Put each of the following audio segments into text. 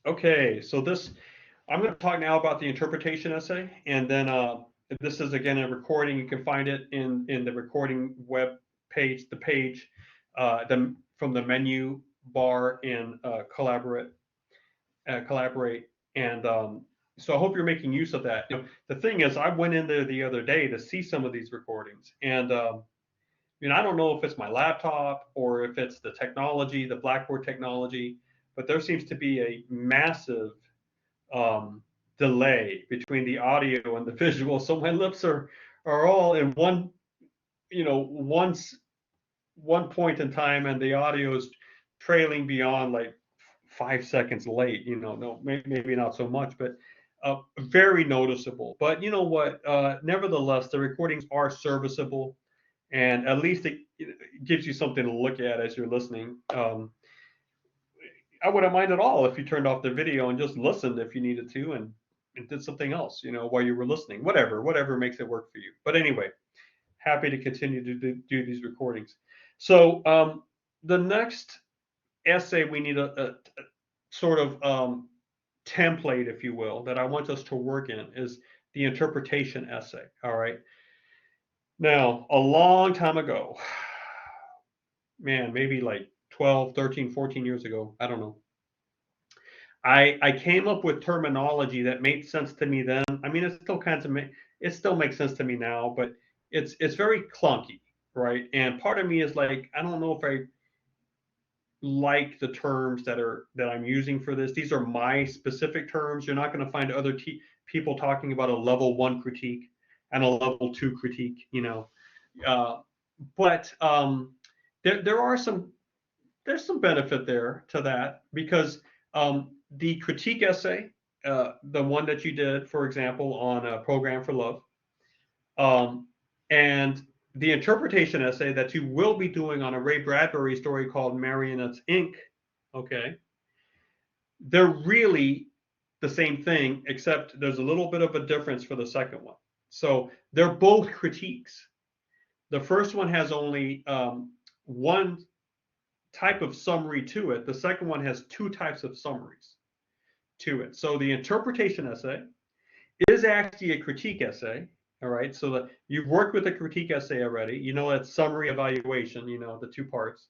Okay, so I'm going to talk now about the interpretation essay, and then this is again a recording. You can find it in the recording web page, the page, from the menu bar in collaborate, and so I hope you're making use of that. The thing is, I went in there the other day to see some of these recordings, and I don't know if it's my laptop or if it's the technology, the Blackboard technology, but there seems to be a massive um, delay between the audio and the visual. So my lips are all in one, once one point in time, and the audio is trailing beyond like 5 seconds late. No, maybe not so much, but very noticeable. But you know what? Nevertheless, the recordings are serviceable, and at least it gives you something to look at as you're listening. I wouldn't mind at all if you turned off the video and just listened if you needed to, and did something else, while you were listening. Whatever makes it work for you. But anyway, happy to continue to do these recordings. So the next essay we need a sort of template, if you will, that I want us to work in is the interpretation essay. All right. Now, a long time ago, man, maybe like 12, 13, 14 years ago, I don't know. I came up with terminology that made sense to me then. I mean, it still makes sense to me now, but it's very clunky, right? And part of me is like, I don't know if I like the terms that I'm using for this. These are my specific terms. You're not going to find other people talking about a level one critique and a level two critique, Uh, but there are there's some benefit there to that because the critique essay, the one that you did, for example, on a Program for Love, um, and the interpretation essay that you will be doing on a Ray Bradbury story called Marionettes Inc. Okay, they're really the same thing, except there's a little bit of a difference for the second one. So they're both critiques. The first one has only one type of summary to it. The second one has two types of summaries to it. So the interpretation essay is actually a critique essay. All right. So you've worked with a critique essay already. You know that summary evaluation, the two parts.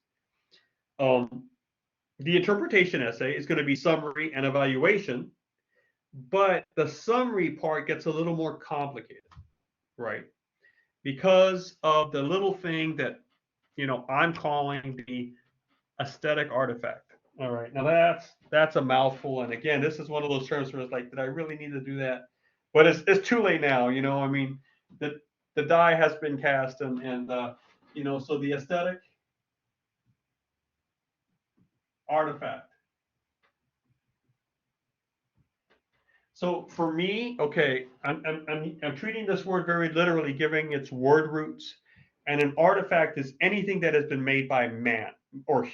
Um, the interpretation essay is going to be summary and evaluation, but the summary part gets a little more complicated, right? Because of the little thing that, I'm calling the aesthetic artifact. All right. Now that's a mouthful. And again, this is one of those terms where it's like, did I really need to do that? But it's too late now. I mean, the die has been cast, and so the aesthetic artifact. So for me, okay, I'm treating this word very literally, giving its word roots. And an artifact is anything that has been made by man or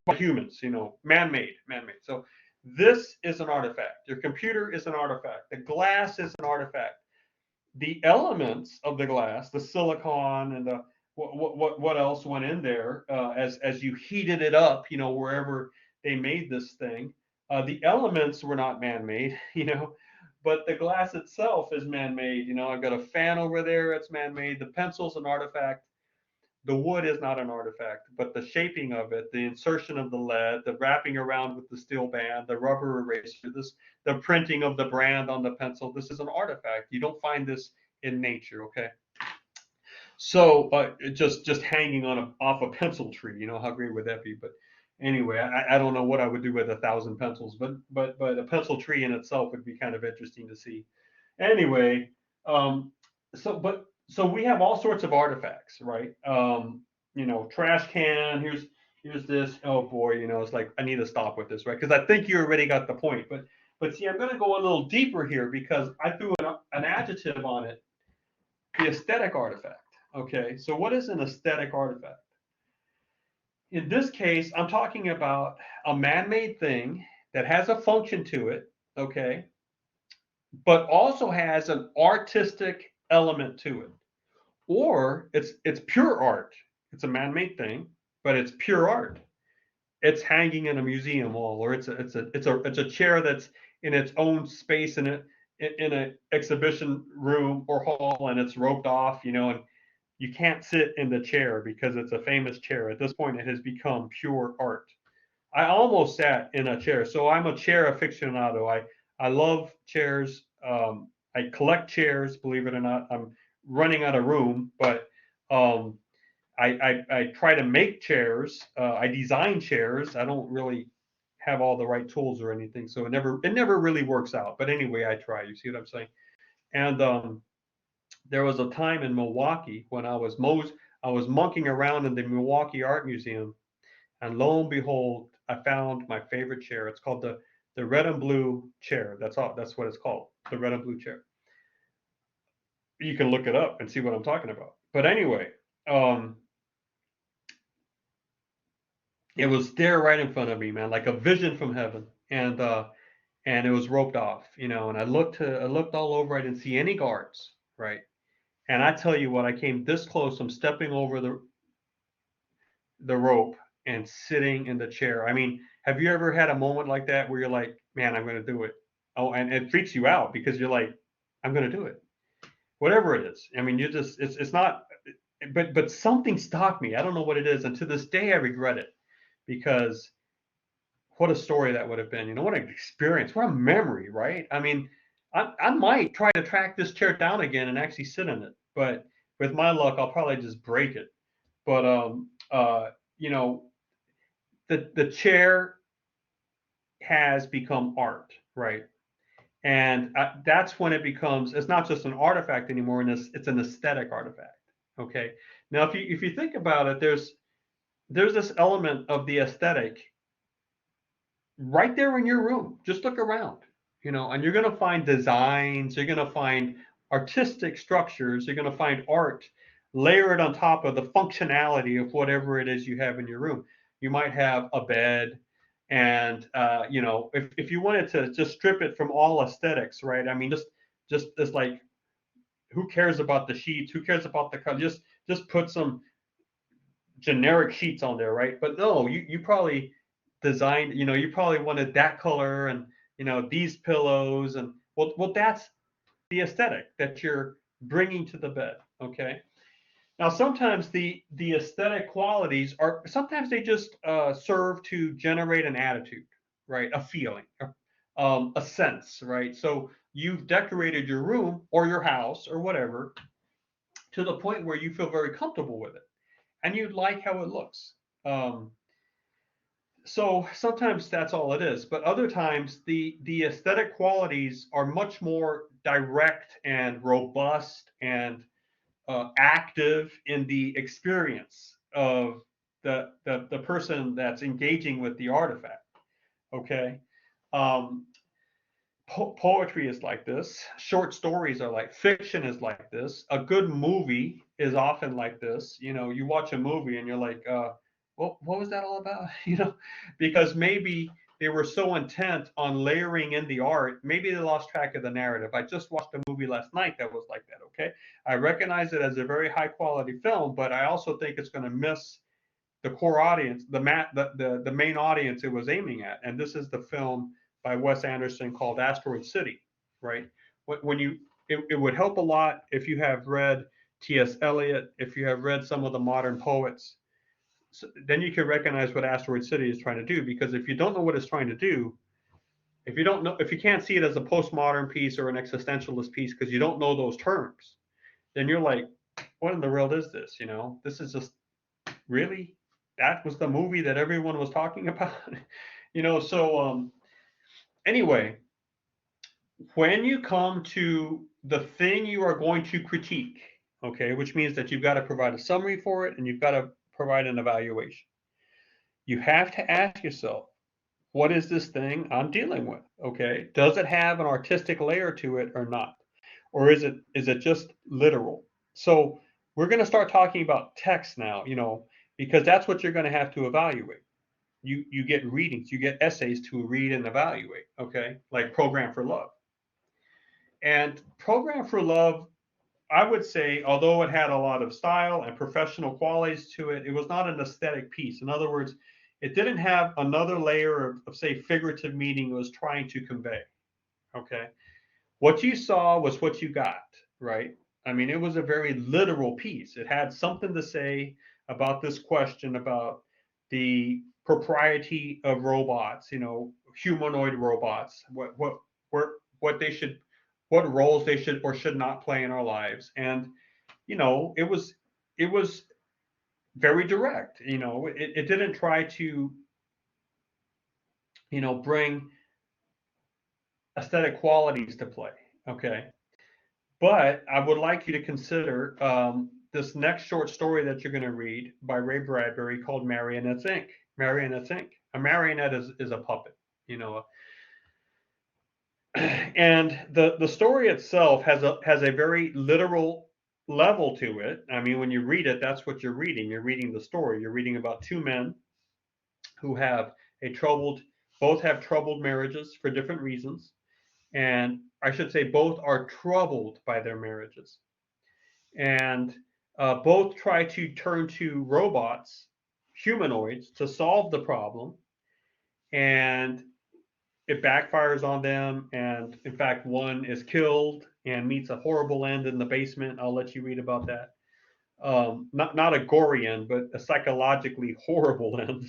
by humans, man-made. So this is an artifact. Your computer is an artifact. The glass is an artifact. The elements of the glass, the silicon and the what else went in there as you heated it up, wherever they made this thing. The elements were not man-made, but the glass itself is man-made. I've got a fan over there, it's man-made. The pencil's an artifact. The wood is not an artifact, but the shaping of it, the insertion of the lead, the wrapping around with the steel band, the rubber eraser, the printing of the brand on the pencil, this is an artifact. You don't find this in nature, okay? So just hanging off a pencil tree, how great would that be? But anyway, I don't know what I would do with 1,000 pencils, but a pencil tree in itself would be kind of interesting to see. Anyway, so we have all sorts of artifacts, right? Trash can. Here's this. Oh boy, it's like I need to stop with this, right? Because I think you already got the point. But see, I'm going to go a little deeper here because I threw an adjective on it. The aesthetic artifact. Okay, so what is an aesthetic artifact? In this case, I'm talking about a man-made thing that has a function to it. Okay, but also has an artistic element to it, or it's pure art. It's a man-made thing, but it's pure art. it's hanging in a museum wall, or it's a chair that's in its own space in an exhibition room or hall, and it's roped off, and you can't sit in the chair because it's a famous chair. At this point, it has become pure art. I almost sat in a chair, so I'm a chair aficionado. I love chairs. I collect chairs, believe it or not. I'm running out of room, but um, I try to make chairs. I design chairs. I don't really have all the right tools or anything, so it never really works out. But anyway, I try. You see what I'm saying? And there was a time in Milwaukee when I was monkeying around in the Milwaukee Art Museum, and lo and behold, I found my favorite chair. It's called the red and blue chair. That's all. That's what it's called. The red and blue chair. You can look it up and see what I'm talking about. But anyway, um, it was there right in front of me, man, like a vision from heaven. And it was roped off, and I looked all over. I didn't see any guards, right? And I tell you what, I came this close. I'm stepping over the rope and sitting in the chair. I mean, have you ever had a moment like that where you're like, man, I'm going to do it? Oh, and it freaks you out because you're like, I'm going to do it, whatever it is. I mean, it's not, but something stopped me. I don't know what it is, and to this day I regret it, because what a story that would have been. What an experience, what a memory, right? I mean, I might try to track this chair down again and actually sit in it, but with my luck, I'll probably just break it. But you know, the chair has become art, right? And that's when it becomes, it's not just an artifact anymore, and it's an aesthetic artifact. Okay. Now, if you think about it, there's this element of the aesthetic right there in your room. Just look around, and you're going to find designs, you're going to find artistic structures, you're going to find art layered on top of the functionality of whatever it is you have in your room. You might have a bed, and if you wanted to just strip it from all aesthetics, right? I mean, just like, who cares about the sheets? Who cares about the color? Just put some generic sheets on there, right? But no, you probably designed, you probably wanted that color, and these pillows, and well, that's the aesthetic that you're bringing to the bed. Okay. Now, sometimes the aesthetic qualities are, sometimes they just serve to generate an attitude, right? A feeling, a sense, right? So you've decorated your room or your house or whatever to the point where you feel very comfortable with it, and you like how it looks. Um, so sometimes that's all it is, but other times the aesthetic qualities are much more direct and robust and active in the experience of the person that's engaging with the artifact. Okay. um, Poetry is like this. Short stories are like, fiction is like this. A good movie is often like this. You watch a movie and you're like, what was that all about? Because maybe they were so intent on layering in the art, maybe they lost track of the narrative. I just watched a movie last night that was like that. Okay, I recognize it as a very high quality film, but I also think it's going to miss the core audience, the main audience it was aiming at. And this is the film by Wes Anderson called Asteroid City, right? When it would help a lot if you have read T.S. Eliot, if you have read some of the modern poets. So then you can recognize what Asteroid City is trying to do. Because if you don't know what it's trying to do, if you can't see it as a postmodern piece or an existentialist piece because you don't know those terms, then you're like, what in the world is this? This is just, really, that was the movie that everyone was talking about. So anyway, when you come to the thing you are going to critique, okay, which means that you've got to provide a summary for it and you've got to provide an evaluation, you have to ask yourself, what is this thing I'm dealing with? Okay, does it have an artistic layer to it or not? Or is it just literal? So we're going to start talking about text now, because that's what you're going to have to evaluate. You get readings, you get essays to read and evaluate, okay? Like Program for Love. And Program for Love, I would say, although it had a lot of style and professional qualities to it, it was not an aesthetic piece. In other words, It didn't have another layer of say, figurative meaning it was trying to convey. Okay. What you saw was what you got, right? I mean, it was a very literal piece. It had something to say about this question about the propriety of robots, humanoid robots, what they should, what roles they should or should not play in our lives. And, it was very direct. It didn't try to, bring aesthetic qualities to play. Okay. But I would like you to consider this next short story that you're going to read by Ray Bradbury called Marionettes Inc. Marionettes Inc. A marionette is a puppet, you know. And the story itself has a very literal level to it. I mean, when you read it, that's what you're reading. You're reading the story. You're reading about two men who have a troubled, both have troubled marriages for different reasons. And I should say both are troubled by their marriages. And both try to turn to robots, humanoids, to solve the problem. And it backfires on them. And in fact, one is killed and meets a horrible end in the basement. I'll let you read about that. Not a gory end, but a psychologically horrible end,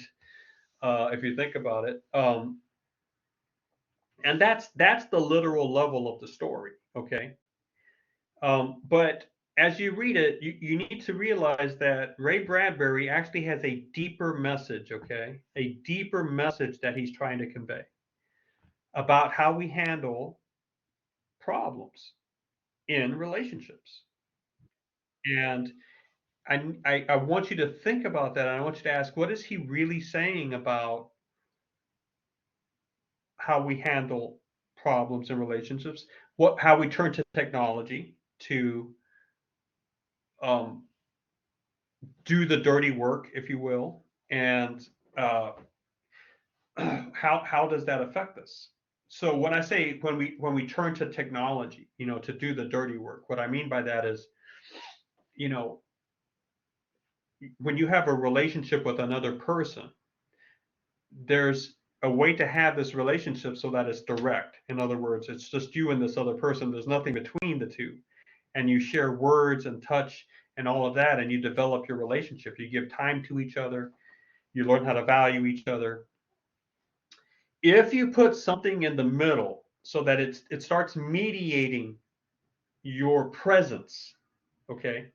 if you think about it. And that's the literal level of the story. Okay. But as you read it, you need to realize that Ray Bradbury actually has a deeper message, okay? A deeper message that he's trying to convey about how we handle problems in relationships. And I want you to think about that. And I want you to ask, what is he really saying about how we handle problems in relationships? How we turn to technology to um, do the dirty work, if you will, and uh, how does that affect us? So when I say when we turn to technology, to do the dirty work, what I mean by that is, you know, when you have a relationship with another person, there's a way to have this relationship so that it's direct. In other words, it's just you and this other person. There's nothing between the two, and you share words and touch and all of that, and you develop your relationship. You give time to each other. You learn how to value each other. If you put something in the middle so that it starts mediating your presence, okay?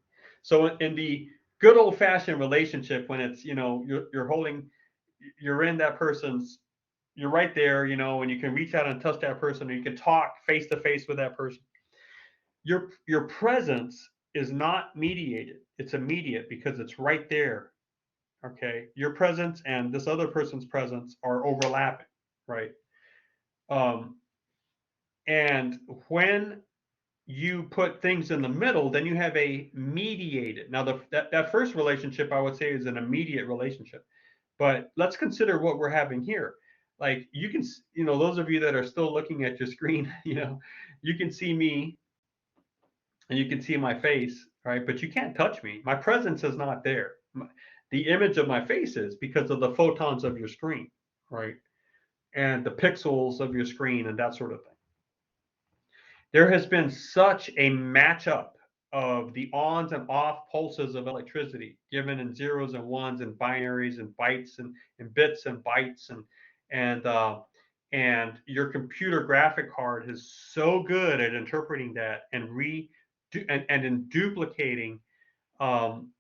So in the good old fashioned relationship, when it's, you're holding, you're in that person's, you're right there, and you can reach out and touch that person, or you can talk face to face with that person. Your presence is not mediated, it's immediate because it's right there. Okay, your presence and this other person's presence are overlapping, right? um, and when you put things in the middle, then you have a mediated. Now, that first relationship, I would say, is an immediate relationship. But let's consider what we're having here. Like you can, those of you that are still looking at your screen, you can see me and you can see my face, right? But you can't touch me. My presence is not there. The image of my face is because of the photons of your screen, right? And the pixels of your screen and that sort of thing. There has been such a matchup of the ons and off pulses of electricity given in zeros and ones and binaries and bytes and bits and bytes and and your computer graphic card is so good at interpreting that and in duplicating um,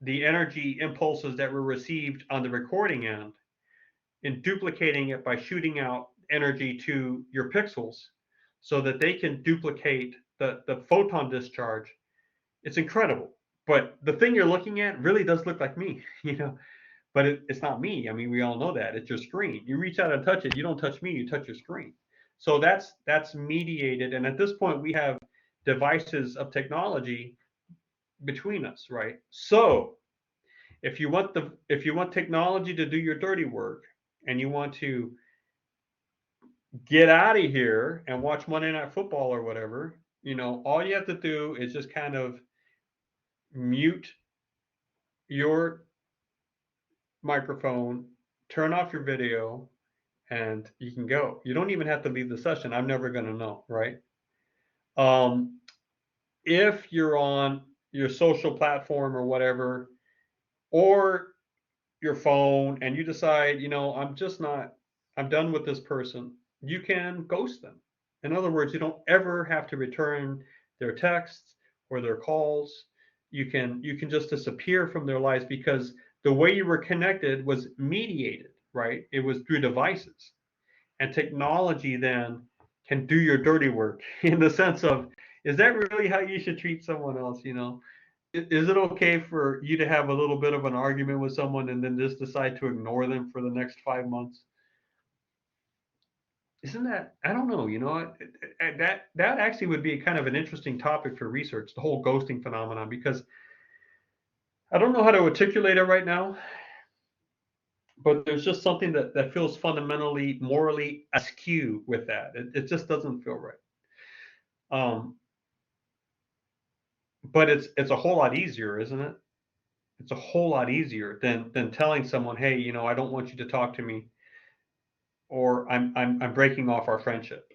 the energy impulses that were received on the recording end, in duplicating it by shooting out energy to your pixels so that they can duplicate the photon discharge. It's incredible. But the thing you're looking at really does look like me, but it's not me. I mean, we all know that. It's your screen. You reach out and touch it. You don't touch me, you touch your screen. So that's mediated. And at this point, we have devices of technology between us, right? So if you want technology to do your dirty work and you want to get out of here and watch Monday Night Football or whatever, all you have to do is just kind of mute your microphone turn off your video, and you can go. You don't even have to leave the session. I'm never going to know, right? Um, if you're on your social platform or whatever, or your phone, and you decide, I'm done with this person, you can ghost them. In other words, you don't ever have to return their texts or their calls. You can just disappear from their lives because the way you were connected was mediated, right? It was through devices. And technology then can do your dirty work in the sense of, is that really how you should treat someone else? Is it okay for you to have a little bit of an argument with someone and then just decide to ignore them for the next 5 months? Isn't that, I don't know, that actually would be kind of an interesting topic for research, the whole ghosting phenomenon, because I don't know how to articulate it right now, but there's just something that feels fundamentally morally askew with that. It just doesn't feel right. But it's a whole lot easier, isn't it? It's a whole lot easier than telling someone, hey, I don't want you to talk to me, or I'm breaking off our friendship.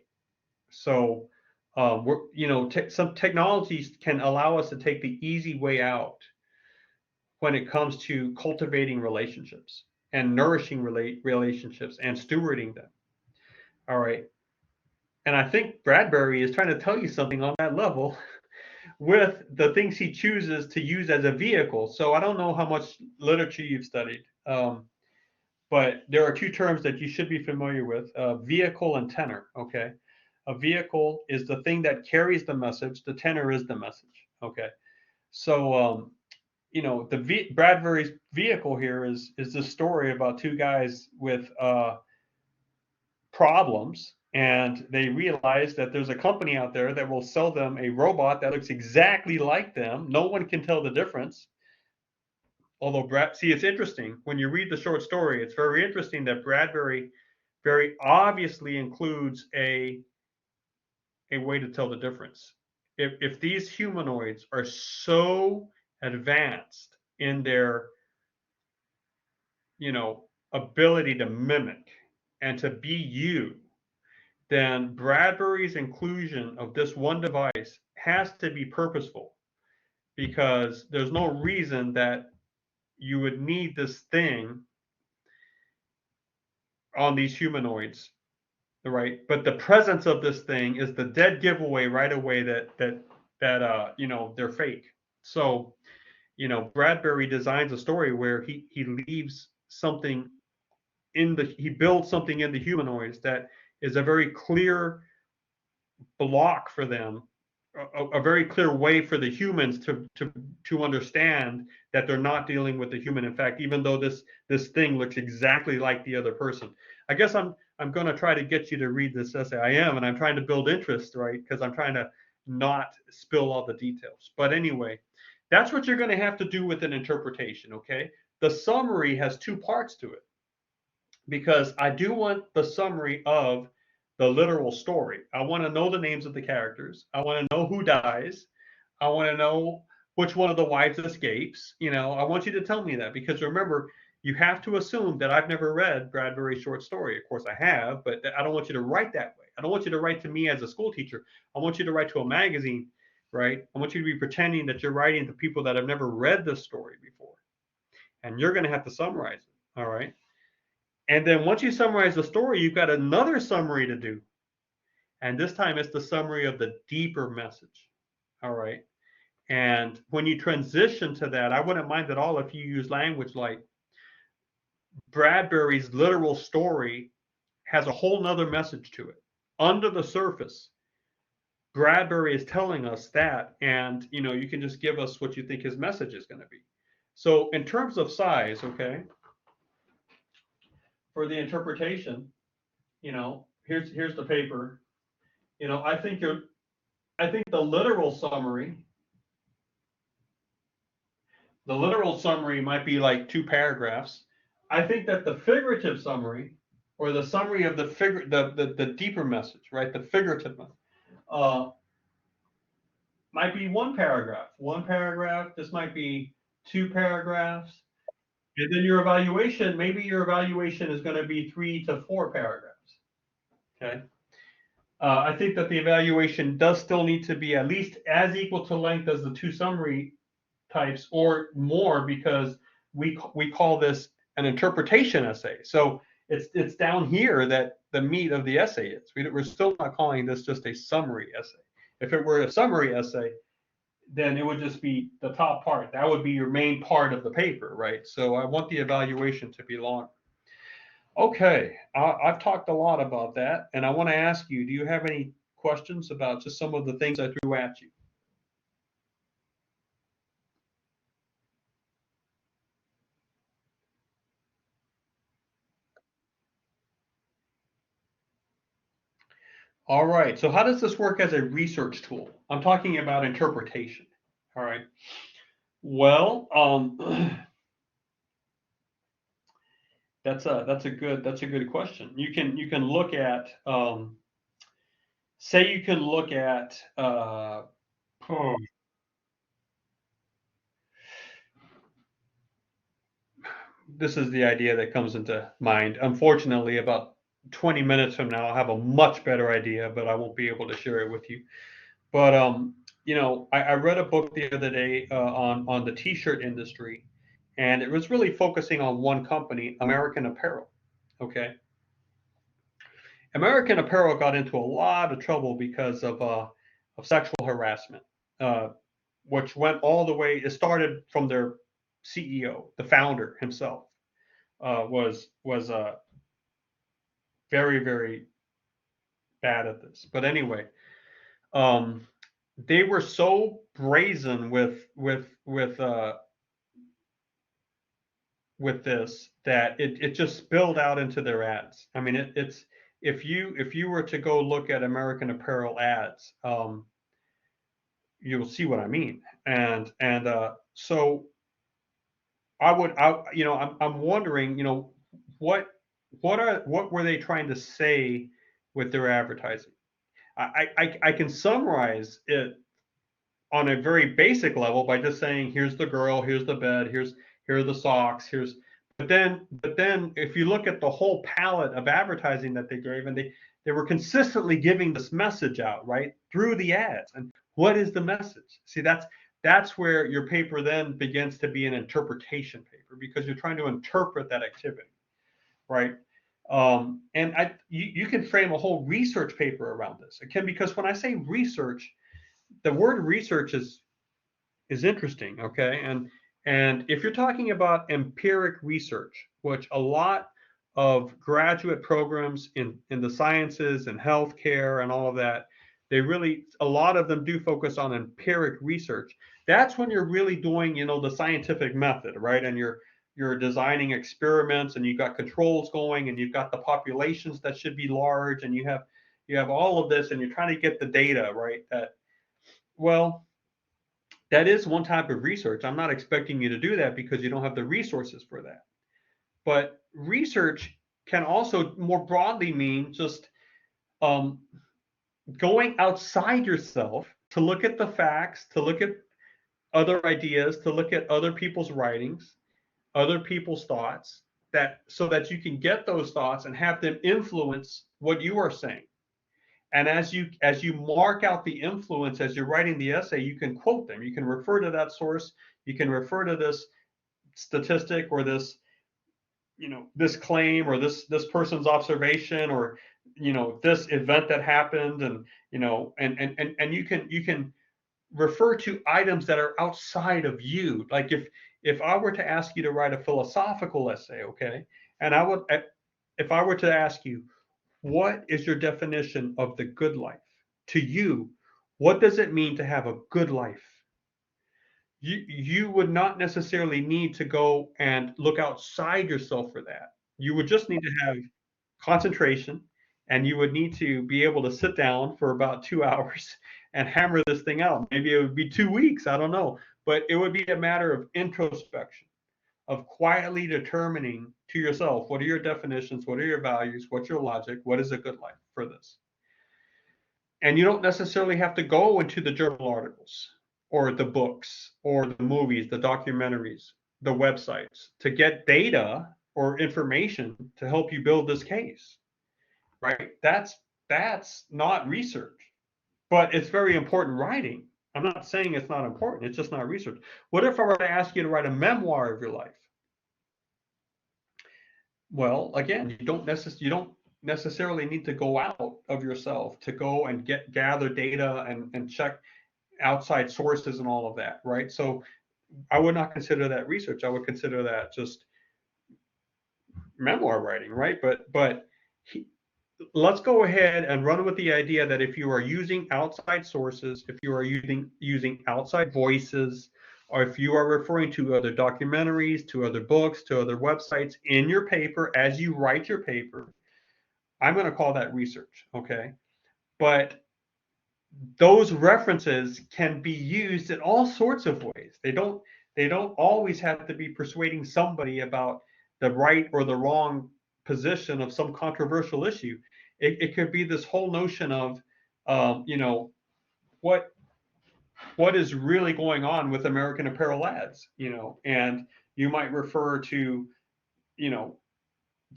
So some technologies can allow us to take the easy way out when it comes to cultivating relationships and nourishing relationships and stewarding them. All right. And I think Bradbury is trying to tell you something on that level with the things he chooses to use as a vehicle. So I don't know how much literature you've studied, but there are two terms that you should be familiar with: vehicle and tenor. Okay. A vehicle is the thing that carries the message. The tenor is the message. Okay. So, Bradbury's vehicle here is this story about two guys with problems, and they realize that there's a company out there that will sell them a robot that looks exactly like them. No one can tell the difference. Although it's interesting when you read the short story. It's very interesting that Bradbury very obviously includes a way to tell the difference. If these humanoids are so advanced in their ability to mimic and to be you, then Bradbury's inclusion of this one device has to be purposeful, because there's no reason that you would need this thing on these humanoids, right? But the presence of this thing is the dead giveaway right away that they're fake. So Bradbury designs a story where he leaves something he builds something in the humanoids that is a very clear block for them, a very clear way for the humans to understand that they're not dealing with the human. In fact, even though this thing looks exactly like the other person. I guess I'm going to try to get you to read this essay. I am, and I'm trying to build interest, right? Because I'm trying to not spill all the details. But anyway, that's what you're going to have to do with an interpretation, okay? The summary has two parts to it, because I do want the summary of the literal story. I want to know the names of the characters. I want to know who dies. I want to know which one of the wives escapes. I want you to tell me that, because remember, you have to assume that I've never read Bradbury's short story. Of course I have, but I don't want you to write that way. I don't want you to write to me as a school teacher. I want you to write to a magazine, right? I want you to be pretending that you're writing to people that have never read this story before. And you're going to have to summarize it, all right? And then once you summarize the story, you've got another summary to do. And this time it's the summary of the deeper message. All right. And when you transition to that, I wouldn't mind at all if you use language like Bradbury's literal story has a whole nother message to it. Under the surface, Bradbury is telling us that, and you can just give us what you think his message is going to be. So in terms of size, okay, for the interpretation, here's the paper. I think the literal summary might be like 2 paragraphs. I think that the figurative summary, or the summary of the deeper message, right? The figurative might be 1 paragraph. 1 paragraph. This might be 2 paragraphs. And then your evaluation, maybe your evaluation is going to be 3 to 4 paragraphs. Okay. I think that the evaluation does still need to be at least as equal to length as the 2 summary types or more, because we call this an interpretation essay. So it's down here that the meat of the essay is. We're still not calling this just a summary essay. If it were a summary essay, then it would just be the top part. That would be your main part of the paper, right? So I want the evaluation to be long. Okay, I've talked a lot about that, and I want to ask you, do you have any questions about just some of the things I threw at you? All right, so how does this work as a research tool? I'm talking about interpretation. All right. Well, that's a good question. You can look at say you can look at oh, this is the idea that comes into mind. Unfortunately, about 20 minutes from now, I'll have a much better idea, but I won't be able to share it with you. But I read a book the other day on the T-shirt industry, and it was really focusing on one company, American Apparel. Okay, American Apparel got into a lot of trouble because of sexual harassment, uh, which went all the way. It started from their CEO, the founder himself, was very very bad at this. But anyway, um, they were so brazen with this that it just spilled out into their ads. I mean, it's if you were to go look at American Apparel ads, you'll see what I mean. And so I'm wondering, what what were they trying to say with their advertising? I can summarize it on a very basic level by just saying, here's the girl, here's the bed, here are the socks, here's. But then if you look at the whole palette of advertising that they gave, and they were consistently giving this message out right through the ads. And what is the message? See, that's where your paper then begins to be an interpretation paper, because you're trying to interpret that activity, right? And you can frame a whole research paper around this. It can, because when I say research, the word research is interesting, okay? And if you're talking about empiric research, which a lot of graduate programs in the sciences and healthcare and all of that, a lot of them do focus on empiric research. That's when you're really doing, the scientific method, right? And you're designing experiments, and you've got controls going, and you've got the populations that should be large, and you have all of this, and you're trying to get the data, right? Well, that is one type of research. I'm not expecting you to do that because you don't have the resources for that. But research can also more broadly mean just um, going outside yourself to look at the facts, to look at other ideas, to look at other people's writings, other people's thoughts, that so that you can get those thoughts and have them influence what you are saying. And as you mark out the influence as you're writing the essay, you can quote them. You can refer to that source. You can refer to this statistic, or this claim, or this person's observation, or this event that happened. And you can refer to items that are outside of you. Like if I were to ask you to write a philosophical essay, okay, and if I were to ask you, what is your definition of the good life? To you, what does it mean to have a good life? You would not necessarily need to go and look outside yourself for that. You would just need to have concentration, and you would need to be able to sit down for about 2 hours and hammer this thing out. Maybe it would be 2 weeks, I don't know, but it would be a matter of introspection, of quietly determining to yourself, what are your definitions, what are your values, what's your logic, what is a good life for this. And you don't necessarily have to go into the journal articles or the books or the movies, the documentaries. the websites to get data or information to help you build this case, right? That's not research, but it's very important writing. I'm not saying it's not important. It's just not research. What if I were to ask you to write a memoir of your life? Well, again, you don't necessarily need to go out of yourself to go and gather data and check outside sources and all of that, right? So I would not consider that research. I would consider that just memoir writing, right? But let's go ahead and run with the idea that if you are using outside sources, if you are using outside voices, or if you are referring to other documentaries, to other books, to other websites in your paper as you write your paper, I'm going to call that research, okay? But those references can be used in all sorts of ways. They don't always have to be persuading somebody about the right or the wrong position of some controversial issue. It could be this whole notion of, you know, what what is really going on with American Apparel ads, you know, and you might refer to, you know,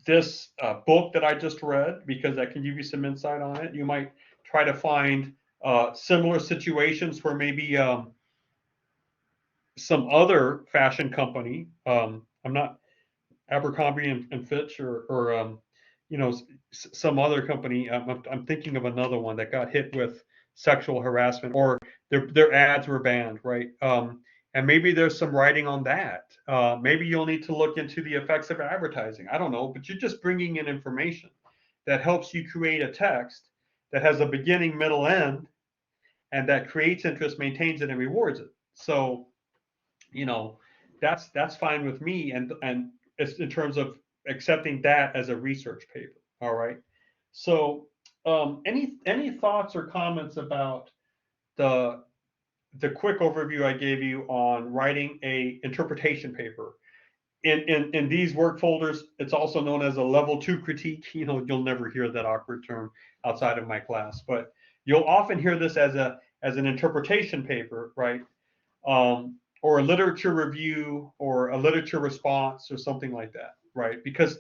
this book that I just read because that can give you some insight on it. You might try to find similar situations where maybe some other fashion company, I'm not Abercrombie and Fitch or you know, some other company. I'm thinking of another one that got hit with sexual harassment or their ads were banned, right? And maybe there's some writing on that. Maybe you'll need to look into the effects of advertising. I don't know, but you're just bringing in information that helps you create a text that has a beginning, middle, end, and that creates interest, maintains it, and rewards it. So, you know, that's fine with me, and it's in terms of accepting that as a research paper. All right. So, any thoughts or comments about the the quick overview I gave you on writing a interpretation paper? In these work folders, it's also known as a level 2 critique. You know, you'll never hear that awkward term outside of my class, but you'll often hear this as an interpretation paper, right? Or a literature review or a literature response or something like that, right? Because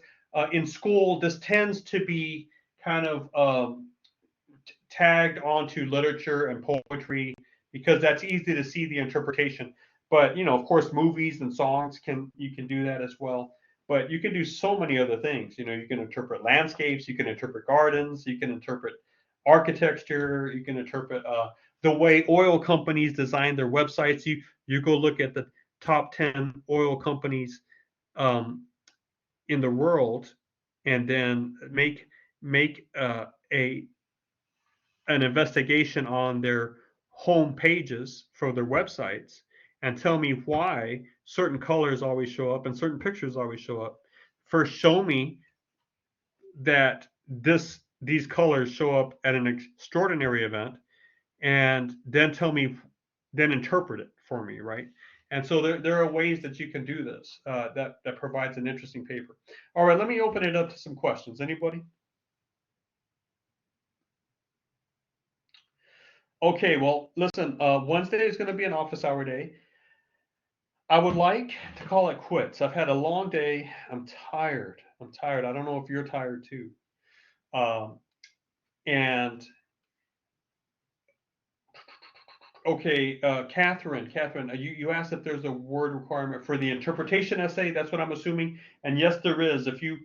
in school, this tends to be kind of tagged onto literature and poetry because that's easy to see the interpretation. But you know, of course, movies and songs you can do that as well. But you can do so many other things. You know, you can interpret landscapes, you can interpret gardens, you can interpret architecture, you can interpret the way oil companies design their websites. You go look at the top 10 oil companies in the world, and then make a an investigation on their home pages for their websites and tell me why certain colors always show up and certain pictures always show up. First, show me that these colors show up at an extraordinary event, and then then interpret it for me, right? And so there are ways that you can do this that provides an interesting paper. All right, let me open it up to some questions. Anybody? Okay, well, listen, Wednesday is going to be an office hour day. I would like to call it quits. I've had a long day. I'm tired. I'm tired. I don't know if you're tired too. Um, and okay, Catherine, you asked if there's a word requirement for the interpretation essay. That's what I'm assuming. And yes, there is. If you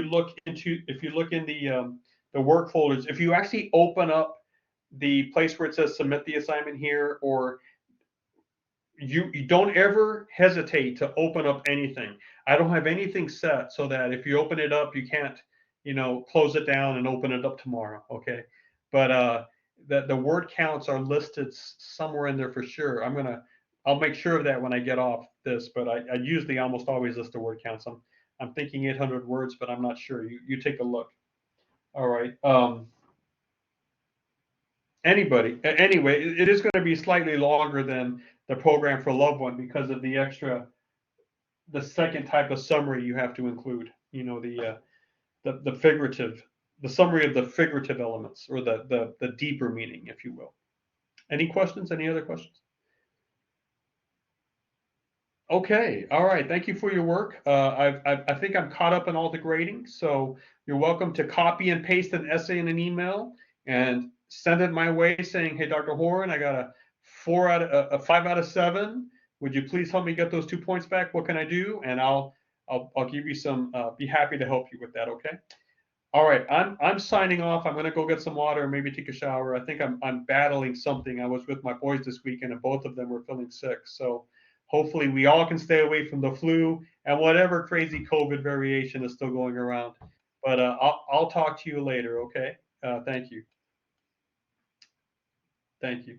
look in the work folders, if you actually open up the place where it says submit the assignment here, or you don't ever hesitate to open up anything. I don't have anything set so that if you open it up, you can't, you know, close it down and open it up tomorrow. Okay. But the word counts are listed somewhere in there for sure. I'll make sure of that when I get off this, but I usually almost always list the word counts. I'm thinking 800 words, but I'm not sure. You take a look. All right. Anyway, it is going to be slightly longer than the program for loved one because of the second type of summary you have to include. You know, the figurative, the summary of the figurative elements, or the deeper meaning, if you will. Any questions? Any other questions? Okay. All right. Thank you for your work. I think I'm caught up in all the grading. So you're welcome to copy and paste an essay in an email and send it my way saying, hey, Dr. Horan, I got a 5 out of 7. Would you please help me get those 2 points back? What can I do? And I'll give you some, be happy to help you with that. Okay. All right. I'm signing off. I'm going to go get some water and maybe take a shower. I think I'm battling something. I was with my boys this weekend and both of them were feeling sick. So hopefully we all can stay away from the flu and whatever crazy COVID variation is still going around. But I'll talk to you later. Okay. Thank you. Thank you.